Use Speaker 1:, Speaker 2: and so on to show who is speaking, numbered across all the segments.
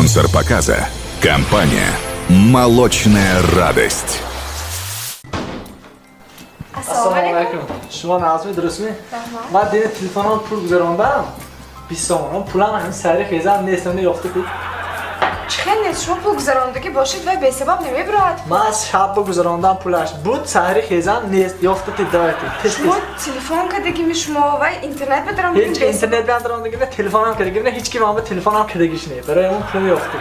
Speaker 1: Спонсор показа – компания «Молочная радость».
Speaker 2: Assalomu alaykum. Shuma nazmi durustmi? Men dedim telefondan pul guzarondam. 20 so'mdan pulam ham sari xezam nesimda yo'qdi.
Speaker 3: چخنید شما پول گذراندگی باشید و به سبب نمیبرد.
Speaker 2: من شب گذراندم پولش بود سری خیزم نیست یافته دایتی.
Speaker 3: شما تلفن کردگی می شما و اینترنت بدارم
Speaker 2: هیچ اینترنت ندارم دیگه نه تلفنم کردگی نه هیچ کی من به تلفنم کردگیش نه برای اون پول یافته.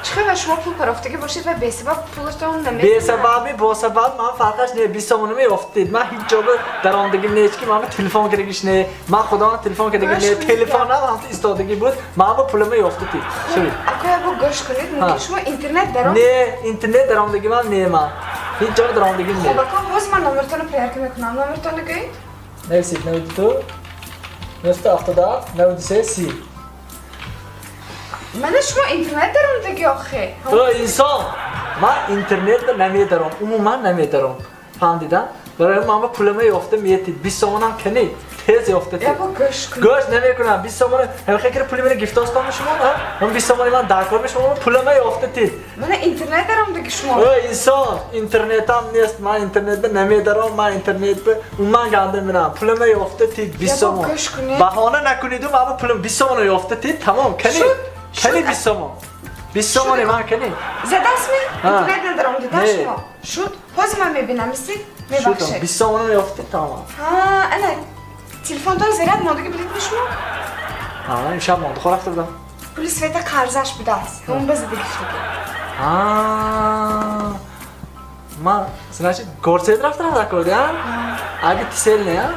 Speaker 3: چخه و شما پول پرافتگی باشید و به سبب پولتون نمیبرد.
Speaker 2: به سببی با سبب من فرقش نه 20 تومن میافتید من هیچ جا درآمدگی نیست که من به تلفن کردگیش نه من خدا تلفن کردگی نه تلفنم هم استادگی بود من با پولم یافتید. چی؟
Speaker 3: اگه با گوش کنید میگه شما اینترنت دارم؟
Speaker 2: نه اینترنت درآمدگی من نه من هیچ جا درآمدگی نه.
Speaker 3: خب اگه باز من نمرتون رو پیار کنم نمرتون نگید؟
Speaker 2: نویسید 92 97 93 30.
Speaker 3: من شما اینترنت دارم دیگه آخه.
Speaker 2: تو انسان من اینترنت نمیدارم عموما نمیدارم فهمیدن برای من پولم یافته میتید 20 تومنم کنی تیز یافته
Speaker 3: یا با گوش کنید
Speaker 2: گوش نمیکنم 20 تومن هم خیلی پولی من گیفت کنم شما من 20 تومن من درکار شما پولم یافته تید
Speaker 3: من اینترنت دارم دیگه شما
Speaker 2: او انسان اینترنت هم نیست من اینترنت نمیدارم من اینترنت من گنده میرم پولم یافته تید 20 تومن بهانه نکنید من پولم 20 تومن یافته تید تمام کنی 20 تومن 20 تومن من کنی
Speaker 3: زده اسمی؟ اینترنت ندارم دیده شما شد باز من میبینم میسید میبخشه
Speaker 2: 20 تومن یافته تمام
Speaker 3: انا تلفن دار زیرت مانده که بلیت شما
Speaker 2: امشب مانده خور رفته بودم
Speaker 3: پلیس ویتا قرضش بوده است اون بزده گفته
Speaker 2: من سنچه گورسید رفته کردم اگه تیسل نه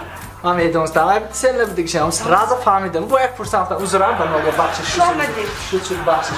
Speaker 2: من میدونستم اگه تیسل نبوده که شما رازا فهمیدم با 1% اون زران با ناگه بخشش
Speaker 3: شو آمدید
Speaker 2: شد بخشش